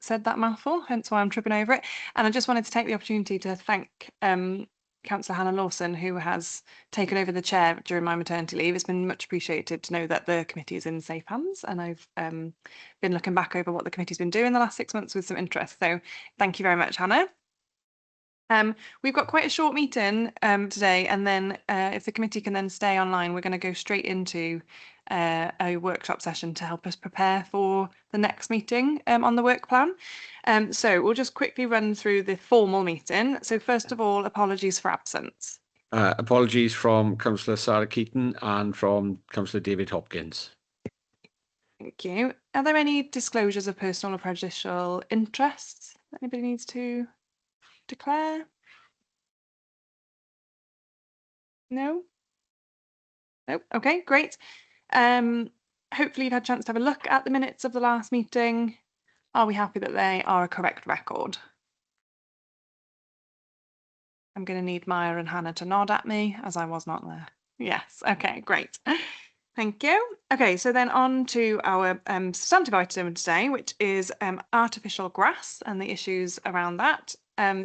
said that mouthful, hence why I'm tripping over it. And I just wanted to take the opportunity to thank Councillor Hannah Lawson, who has taken over the chair during my maternity leave. It's been much appreciated to know that the committee is in safe hands, and I've been looking back over what the committee's been doing the last 6 months with some interest. So thank you very much, Hannah. We've got quite a short meeting today, and then if the committee can then stay online, we're going to go straight into a workshop session to help us prepare for the next meeting on the work plan. So we'll just quickly run through the formal meeting. So first of all, apologies for absence. Apologies from Councillor Sarah Keaton and from Councillor David Hopkins. Thank you. Are there any disclosures of personal or prejudicial interests that anybody needs to declare? No? Nope. Okay, great. Hopefully you've had a chance to have a look at the minutes of the last meeting. Are we happy that they are a correct record? I'm going to need Maya and Hannah to nod at me, as I was not there. Yes, okay, great. Thank you. Okay, so then on to our substantive item today, which is artificial grass and the issues around that.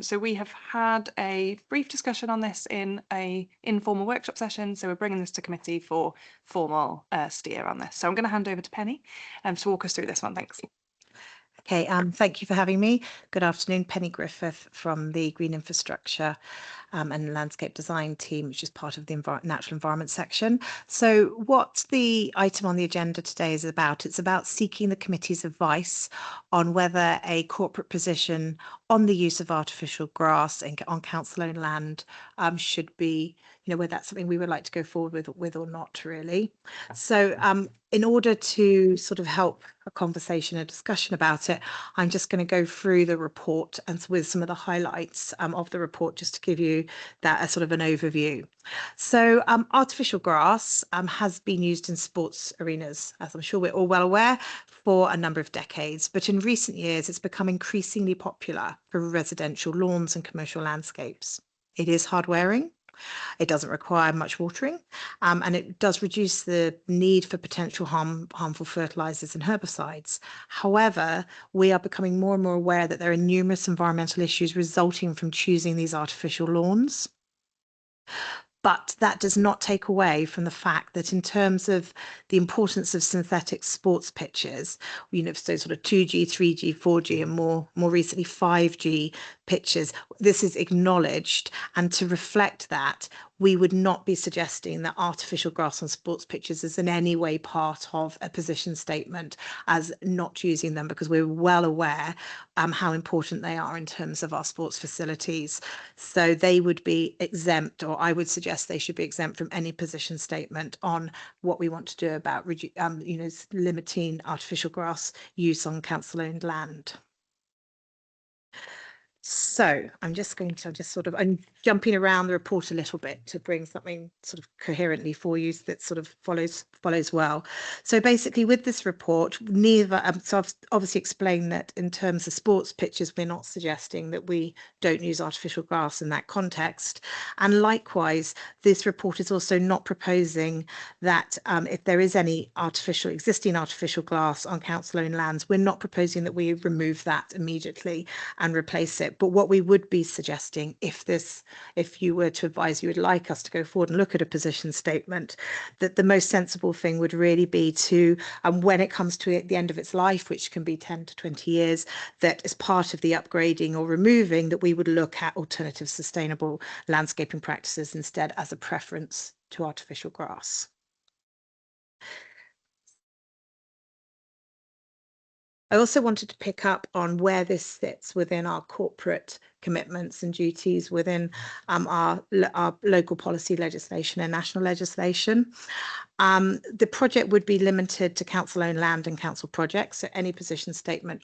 So we have had a brief discussion on this in an informal workshop session, so we're bringing this to committee for formal steer on this. So I'm going to hand over to Penny to walk us through this one. Thanks. Okay, thank you for having me. Good afternoon, Penny Griffith from the Green Infrastructure and Landscape Design team, which is part of the Natural Environment section. So what the item on the agenda today is about, it's about seeking the committee's advice on whether a corporate position on the use of artificial grass on council-owned land should be, whether that's something we would like to go forward with or not, really. So in order to sort of help a conversation, a discussion about it, I'm just going to go through the report and with some of the highlights of the report, just to give you that a sort of an overview. So artificial grass has been used in sports arenas, as I'm sure we're all well aware, for a number of decades. But in recent years, it's become increasingly popular for residential lawns and commercial landscapes. It is hard wearing. It doesn't require much watering, and it does reduce the need for potential harmful fertilizers and herbicides. However, we are becoming more and more aware that there are numerous environmental issues resulting from choosing these artificial lawns. But that does not take away from the fact that in terms of the importance of synthetic sports pitches, so sort of 2G, 3G, 4G, and more recently 5G pitches, this is acknowledged. And to reflect that, we would not be suggesting that artificial grass on sports pitches is in any way part of a position statement as not using them, because we're well aware how important they are in terms of our sports facilities. So they would be exempt, or I would suggest they should be exempt from any position statement on what we want to do about limiting artificial grass use on council-owned land. So I'm jumping around the report a little bit to bring something sort of coherently for you that sort of follows well. So basically with this report, so I've obviously explained that in terms of sports pitches, we're not suggesting that we don't use artificial grass in that context. And likewise, this report is also not proposing that if there is any existing artificial grass on council-owned lands, we're not proposing that we remove that immediately and replace it. But what we would be suggesting, if you were to advise you would like us to go forward and look at a position statement, that the most sensible thing would really be to, when it comes to the end of its life, which can be 10 to 20 years, that as part of the upgrading or removing, that we would look at alternative sustainable landscaping practices instead, as a preference to artificial grass. I also wanted to pick up on where this sits within our corporate commitments and duties within our local policy legislation and national legislation. The project would be limited to council-owned land and council projects, so any position statement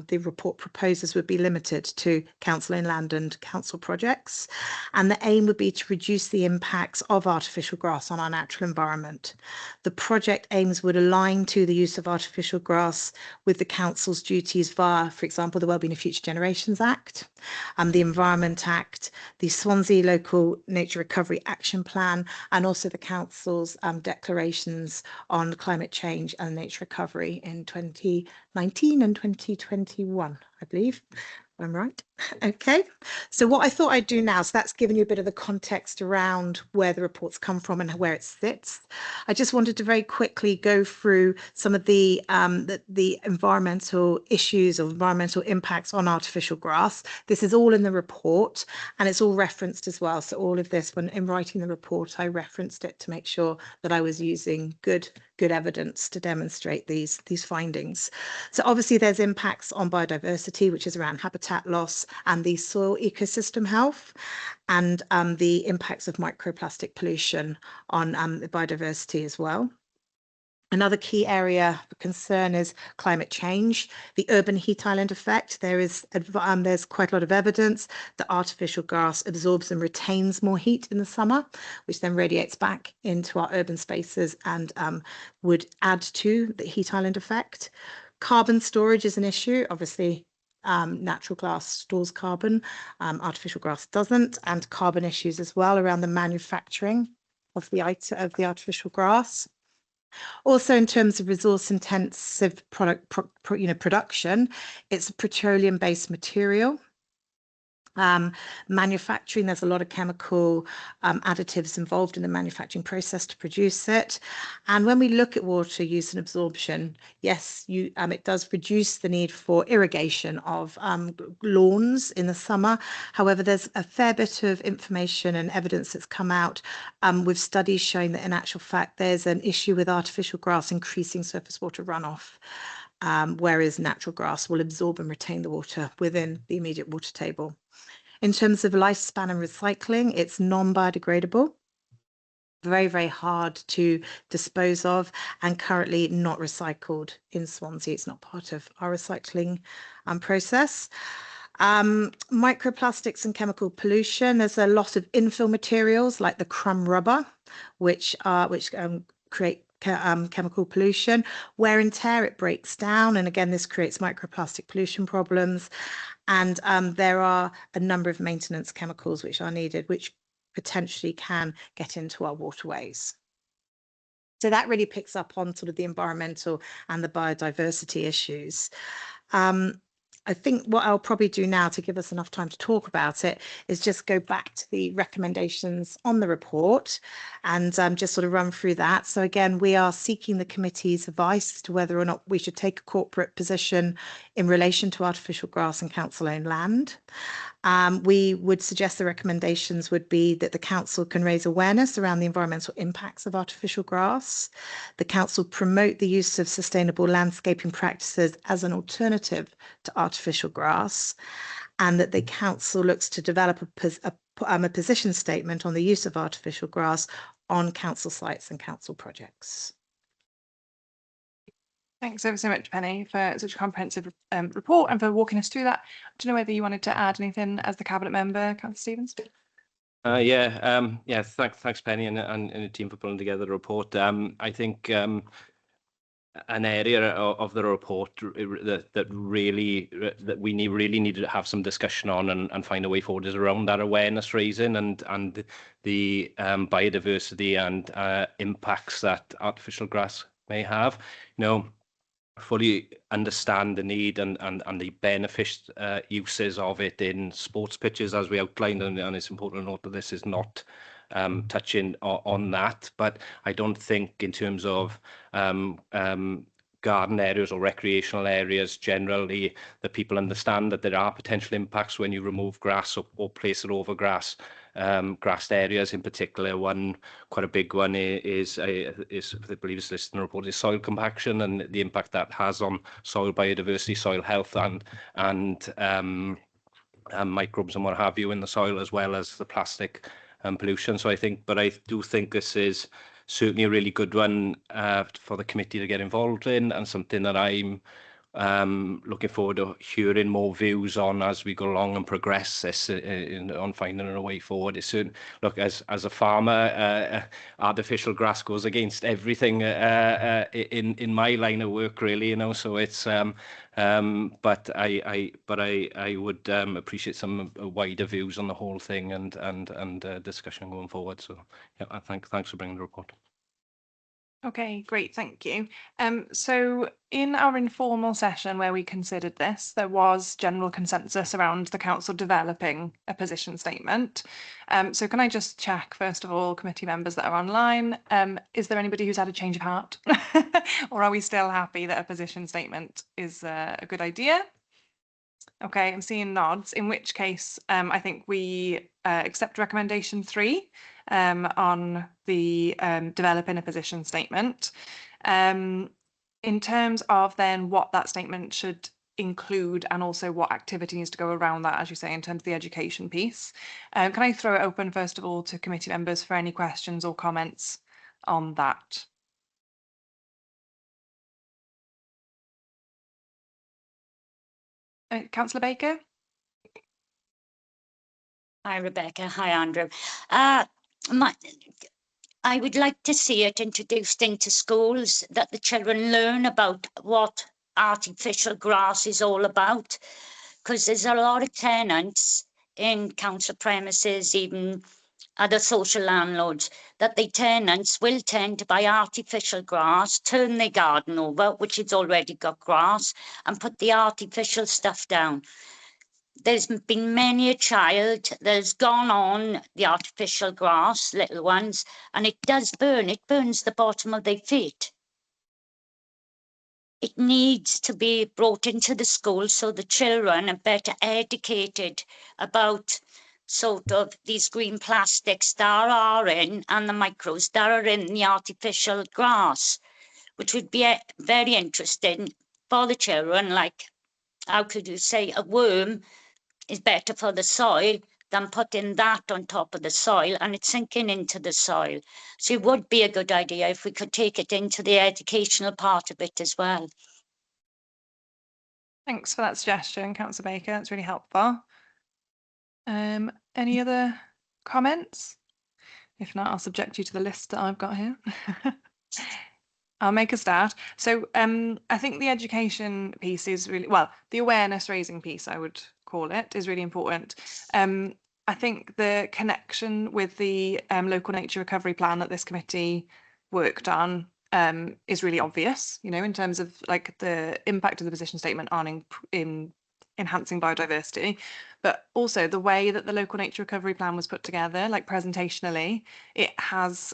the report proposes would be limited to council-owned land and council projects, and the aim would be to reduce the impacts of artificial grass on our natural environment. The project aims would align to the use of artificial grass with the council's duties via, for example, the Wellbeing of Future Generations Act, the Environment Act, the Swansea Local Nature Recovery Action Plan, and also the council's declarations on climate change and nature recovery in 2019 and 2020. 2021, I believe. I'm right. Okay. So what I thought I'd do now, so that's given you a bit of the context around where the reports come from and where it sits. I just wanted to very quickly go through some of the environmental issues or environmental impacts on artificial grass. This is all in the report and it's all referenced as well. So all of this, when in writing the report, I referenced it to make sure that I was using good evidence to demonstrate these findings. So obviously there's impacts on biodiversity, which is around habitat loss and the soil ecosystem health, and the impacts of microplastic pollution on the biodiversity as well. Another key area of concern is climate change, the urban heat island effect. There's quite a lot of evidence that artificial grass absorbs and retains more heat in the summer, which then radiates back into our urban spaces and would add to the heat island effect. Carbon storage is an issue. Obviously, natural grass stores carbon, artificial grass doesn't, and carbon issues as well around the manufacturing of the artificial grass. Also, in terms of resource-intensive production, it's a petroleum-based material. Manufacturing, there's a lot of chemical additives involved in the manufacturing process to produce it. And when we look at water use and absorption, yes, it does reduce the need for irrigation of lawns in the summer. However, there's a fair bit of information and evidence that's come out with studies showing that in actual fact, there's an issue with artificial grass increasing surface water runoff. Whereas natural grass will absorb and retain the water within the immediate water table. In terms of lifespan and recycling, it's non-biodegradable, very, very hard to dispose of, and currently not recycled in Swansea. It's not part of our recycling process. Microplastics and chemical pollution. There's a lot of infill materials like the crumb rubber, which create chemical pollution. Wear and tear, it breaks down, and again this creates microplastic pollution problems. And there are a number of maintenance chemicals which are needed, which potentially can get into our waterways. So that really picks up on sort of the environmental and the biodiversity issues. I think what I'll probably do now to give us enough time to talk about it is just go back to the recommendations on the report and just sort of run through that. So again, we are seeking the committee's advice as to whether or not we should take a corporate position in relation to artificial grass and council-owned land. We would suggest the recommendations would be that the council can raise awareness around the environmental impacts of artificial grass. The council promote the use of sustainable landscaping practices as an alternative to artificial grass, and that the council looks to develop a position statement on the use of artificial grass on council sites and council projects. Thanks ever so much, Penny, for such a comprehensive report and for walking us through that. I don't know whether you wanted to add anything as the Cabinet Member, Councillor Stevens? Thanks, Penny, and the team for pulling together the report. I think an area of the report that we really needed to have some discussion on and find a way forward is around that awareness raising and the biodiversity and impacts that artificial grass may have. Fully understand the need and the beneficial uses of it in sports pitches, as we outlined, and it's important to note that this is not touching on that, but I don't think in terms of garden areas or recreational areas generally that people understand that there are potential impacts when you remove grass or place it over grassed areas. In particular, quite a big one is I believe it's listed in the report, is soil compaction and the impact that has on soil biodiversity, soil health, and microbes and what have you in the soil, as well as the plastic pollution. So I do think this is certainly a really good one for the committee to get involved in, and something that I'm looking forward to hearing more views on as we go along and progress this on finding a way forward. It's certain, look, as a farmer, artificial grass goes against everything in my line of work, really, so it's but I would appreciate some wider views on the whole thing and discussion going forward. So yeah, thanks for bringing the report. Okay, great, thank you. So in our informal session where we considered this, there was general consensus around the council developing a position statement. So can I just check, first of all, committee members that are online, is there anybody who's had a change of heart? Or are we still happy that a position statement is a good idea? Okay, I'm seeing nods, in which case I think we accept recommendation 3 on the developing a position statement. In terms of then what that statement should include and also what activity needs to go around that, as you say, in terms of the education piece. Can I throw it open, first of all, to committee members for any questions or comments on that? Councillor Baker? Hi, Rebecca. Hi, Andrew. I would like to see it introduced into schools, that the children learn about what artificial grass is all about, because there's a lot of tenants in council premises, even other social landlords, that the tenants will tend to buy artificial grass, turn their garden over, which has already got grass, and put the artificial stuff down. There's been many a child that's gone on the artificial grass, little ones, and it does burn. It burns the bottom of their feet. It needs to be brought into the school so the children are better educated about sort of these green plastics that are in, and the micros that are in the artificial grass, which would be very interesting for the children. Like, how could you say a worm is better for the soil than putting that on top of the soil and it's sinking into the soil. So it would be a good idea if we could take it into the educational part of it as well. Thanks for that suggestion, Councillor Baker. That's really helpful. Any other comments? If not, I'll subject you to the list that I've got here. I'll make a start. So I think the education piece is really, well, the awareness raising piece, I would call it, is really important. I think the connection with the local nature recovery plan that this committee worked on is really obvious, you know, in terms of like the impact of the position statement on in enhancing biodiversity, but also the way that the local nature recovery plan was put together, like presentationally, it has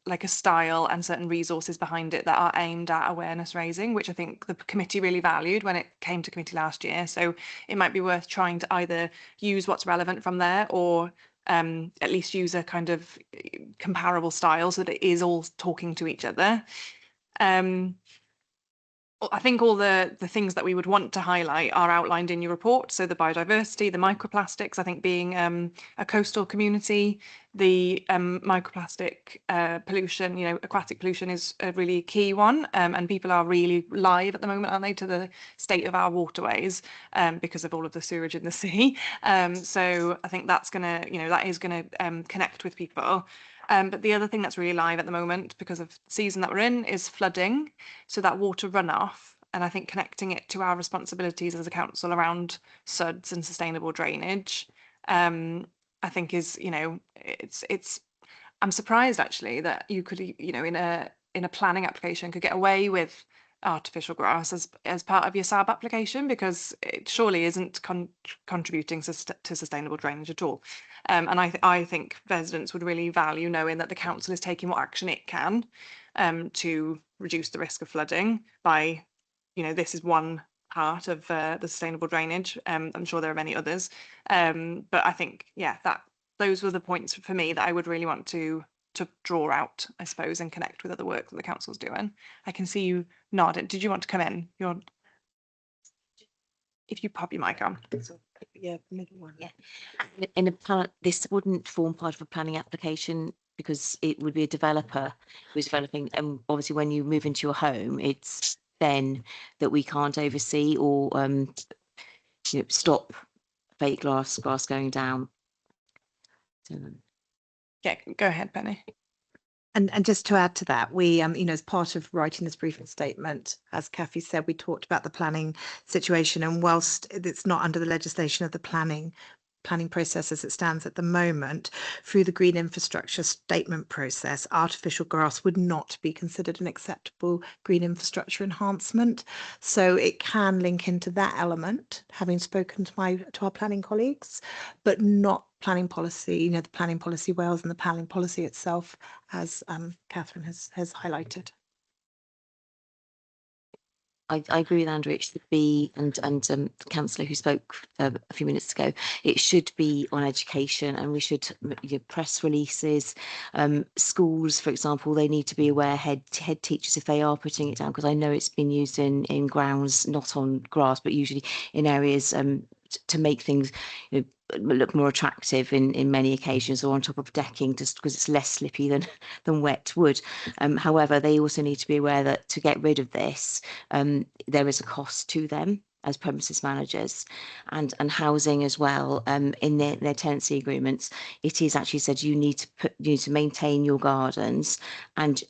like a style and certain resources behind it that are aimed at awareness raising, which I think the committee really valued when it came to committee last year. So it might be worth trying to either use what's relevant from there or at least use a kind of comparable style so that it is all talking to each other. I think all the things that we would want to highlight are outlined in your report. So the biodiversity, the microplastics, I think being a coastal community, the microplastic pollution, you know, aquatic pollution is a really key one. And people are really live at the moment, aren't they, to the state of our waterways because of all of the sewage in the sea. So I think that's going to, you know, that is going to connect with people. But the other thing that's really live at the moment, because of the season that we're in, is flooding. So that water runoff, and I think connecting it to our responsibilities as a council around SUDs and sustainable drainage, I think is, you know, it's. I'm surprised actually that you could, you know, in a planning application could get away with artificial grass as part of your SAB application, because it surely isn't contributing to sustainable drainage at all. And I think residents would really value knowing that the council is taking what action it can to reduce the risk of flooding by, you know, this is one part of the sustainable drainage. I'm sure there are many others. But I think, yeah, those were the points for me that I would really want to draw out, I suppose, and connect with other work that the council's doing. I can see you nodding. Did you want to come in? If you pop your mic on. Yeah, middle one. Yeah. In a plan, this wouldn't form part of a planning application because it would be a developer who's developing. And obviously, when you move into your home, it's then that we can't oversee or you know, stop fake grass going down. So, Yeah, go ahead, Penny. And just to add to that, we, you know, as part of writing this briefing statement, as Kathy said, we talked about the planning situation, and whilst it's not under the legislation of the planning planning process as it stands at the moment, through the green infrastructure statement process, artificial grass would not be considered an acceptable green infrastructure enhancement. So it can link into that element, having spoken to our planning colleagues, but not planning policy, the planning policy Wales and the planning policy itself, as Catherine has highlighted. I agree with Andrew. It should be, and the councillor who spoke a few minutes ago, it should be on education, and we should press releases. Schools, for example, they need to be aware, head teachers, if they are putting it down, because I know it's been used in grounds, not on grass, but usually in areas to make things look more attractive in many occasions, or on top of decking, just because it's less slippy than wet wood. However, they also need to be aware that to get rid of this, there is a cost to them as premises managers, and housing as well. In their tenancy agreements, it is actually said you need to maintain your gardens, and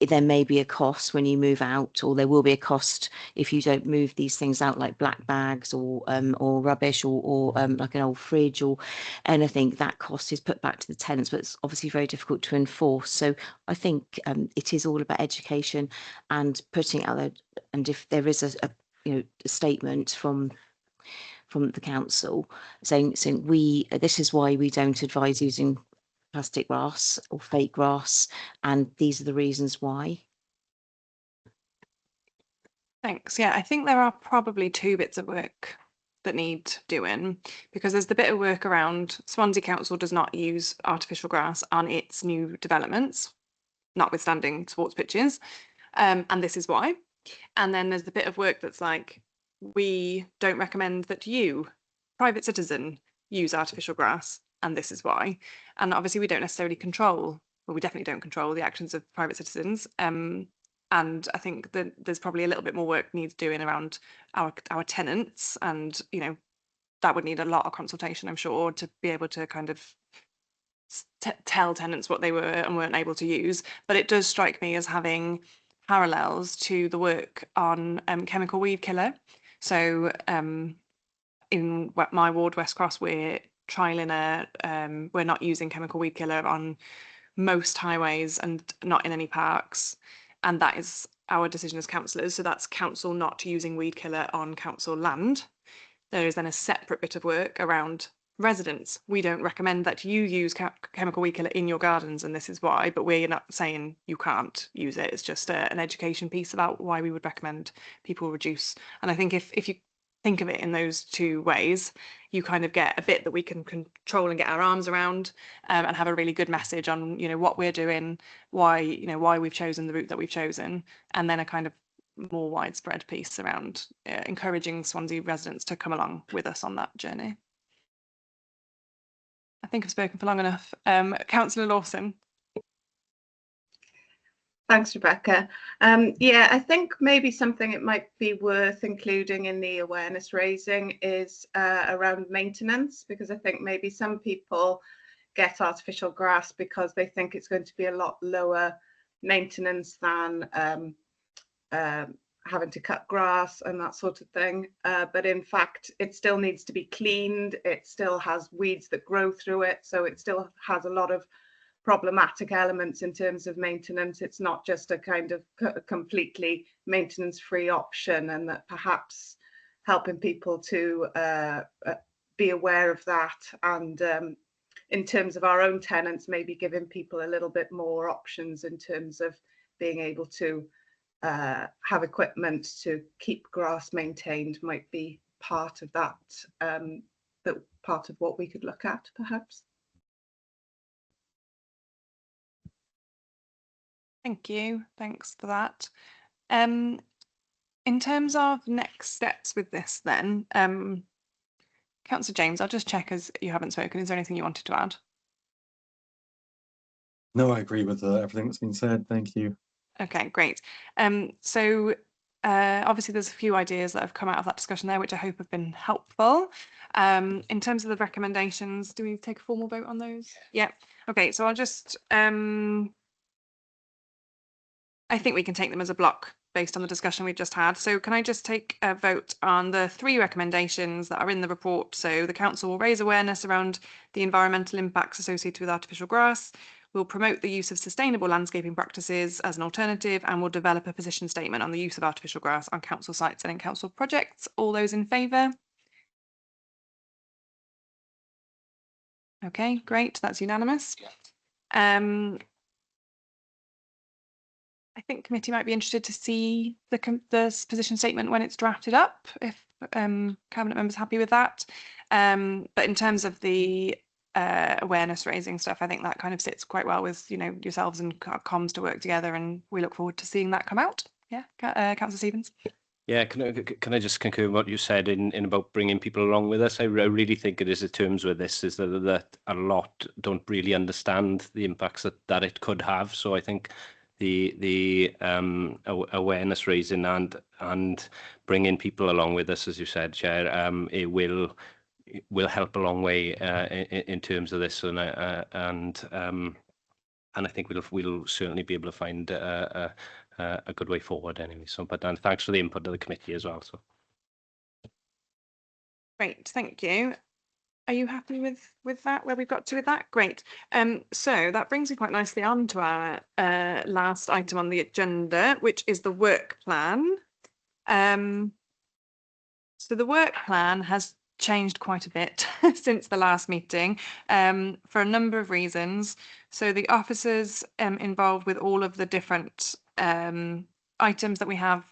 there may be a cost when you move out, or there will be a cost if you don't move these things out, like black bags or rubbish, or like an old fridge or anything. That cost is put back to the tenants, but it's obviously very difficult to enforce. So I think it is all about education and putting it out there. And if there is a statement from the council saying this is why we don't advise using plastic grass or fake grass, and these are the reasons why. Thanks. Yeah, I think there are probably two bits of work that need doing, because there's the bit of work around Swansea Council does not use artificial grass on its new developments, notwithstanding sports pitches, and this is why. And then there's the bit of work that's like, we don't recommend that you, private citizen, use artificial grass, and this is why. And obviously we don't necessarily control, well, we definitely don't control the actions of private citizens. And I think that there's probably a little bit more work needs doing around our tenants, and that would need a lot of consultation, I'm sure, to be able to kind of tell tenants what they were and weren't able to use. But it does strike me as having parallels to the work on chemical weed killer. So in my ward, West Cross, we're trialling we're not using chemical weed killer on most highways and not in any parks, and that is our decision as councillors. So that's council not using weed killer on council land. There is then a separate bit of work around residents. We don't recommend that you use chemical weed killer in your gardens, and this is why, but we're not saying you can't use it. It's just an education piece about why we would recommend people reduce. And I think if you think of it in those two ways, you kind of get a bit that we can control and get our arms around, and have a really good message on what we're doing, why why we've chosen the route that we've chosen, and then a kind of more widespread piece around encouraging Swansea residents to come along with us on that journey. I think I've spoken for long enough. Councillor Lawson. Thanks, Rebecca. Yeah, I think maybe something it might be worth including in the awareness raising is around maintenance, because I think maybe some people get artificial grass because they think it's going to be a lot lower maintenance than having to cut grass and that sort of thing. But in fact, it still needs to be cleaned. It still has weeds that grow through it. So it still has a lot of problematic elements in terms of maintenance. It's not just a kind of completely maintenance-free option, and that perhaps helping people to be aware of that, and in terms of our own tenants, maybe giving people a little bit more options in terms of being able to have equipment to keep grass maintained might be part of that, but part of what we could look at perhaps. Thank you. Thanks for that. In terms of next steps with this then, Councillor James, I'll just check as you haven't spoken. Is there anything you wanted to add? No, I agree with everything that's been said. Thank you. Okay, great. So obviously there's a few ideas that have come out of that discussion there, which I hope have been helpful. In terms of the recommendations, do we take a formal vote on those? Yeah. Okay, so I'll just I think we can take them as a block based on the discussion we just had. So can I just take a vote on the 3 recommendations that are in the report? So the council will raise awareness around the environmental impacts associated with artificial grass, will promote the use of sustainable landscaping practices as an alternative, and will develop a position statement on the use of artificial grass on council sites and in council projects. All those in favour? Okay, great, that's unanimous. I think committee might be interested to see the position statement when it's drafted up, if cabinet members happy with that. But in terms of the awareness raising stuff, I think that kind of sits quite well with, you know, yourselves and comms to work together, and we look forward to seeing that come out. Yeah, Councillor Stevens. Yeah, can I just concur what you said in about bringing people along with us? I really think it is the terms with this is that a lot don't really understand the impacts that it could have. So I think the awareness raising and bringing people along with us, as you said, Chair, it will help a long way in terms of this, and I think we'll certainly be able to find a good way forward anyway. So, but thanks for the input of the committee as well. So, great, thank you. Are you happy with that, where we've got to with that? Great. So that brings me quite nicely on to our last item on the agenda, which is the work plan. So the work plan has changed quite a bit since the last meeting, for a number of reasons. So the officers involved with all of the different items that we have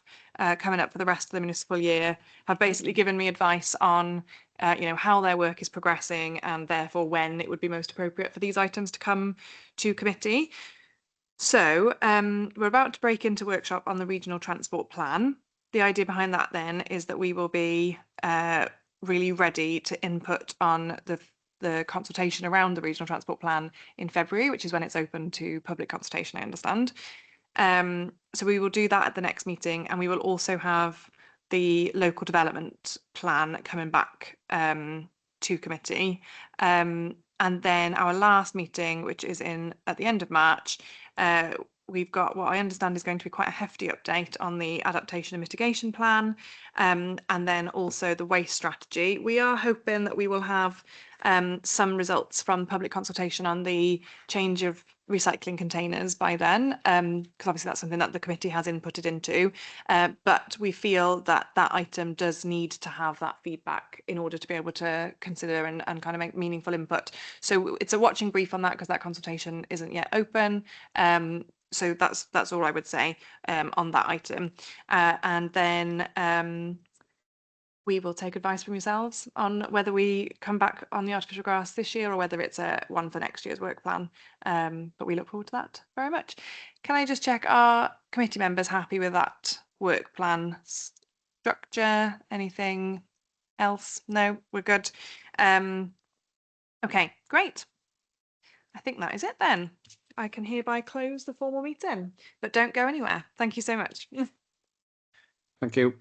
coming up for the rest of the municipal year have basically given me advice on you know, how their work is progressing, and therefore when it would be most appropriate for these items to come to committee. So we're about to break into workshop on the regional transport plan. The idea behind that then is that we will be really ready to input on the consultation around the regional transport plan in February, which is when it's open to public consultation, I understand. So we will do that at the next meeting, and we will also have the local development plan coming back to committee. And then our last meeting, which is at the end of March, we've got what I understand is going to be quite a hefty update on the adaptation and mitigation plan, and then also the waste strategy. We are hoping that we will have some results from public consultation on the change of recycling containers by then, because obviously that's something that the committee has inputted into, but we feel that that item does need to have that feedback in order to be able to consider and kind of make meaningful input. So it's a watching brief on that, because that consultation isn't yet open. So that's all I would say on that item, and then we will take advice from yourselves on whether we come back on the artificial grass this year or whether it's a one for next year's work plan. But we look forward to that very much. Can I just check, are committee members happy with that work plan structure? Anything else? No, we're good. Okay, great. I think that is it then. I can hereby close the formal meeting, but don't go anywhere. Thank you so much. Thank you.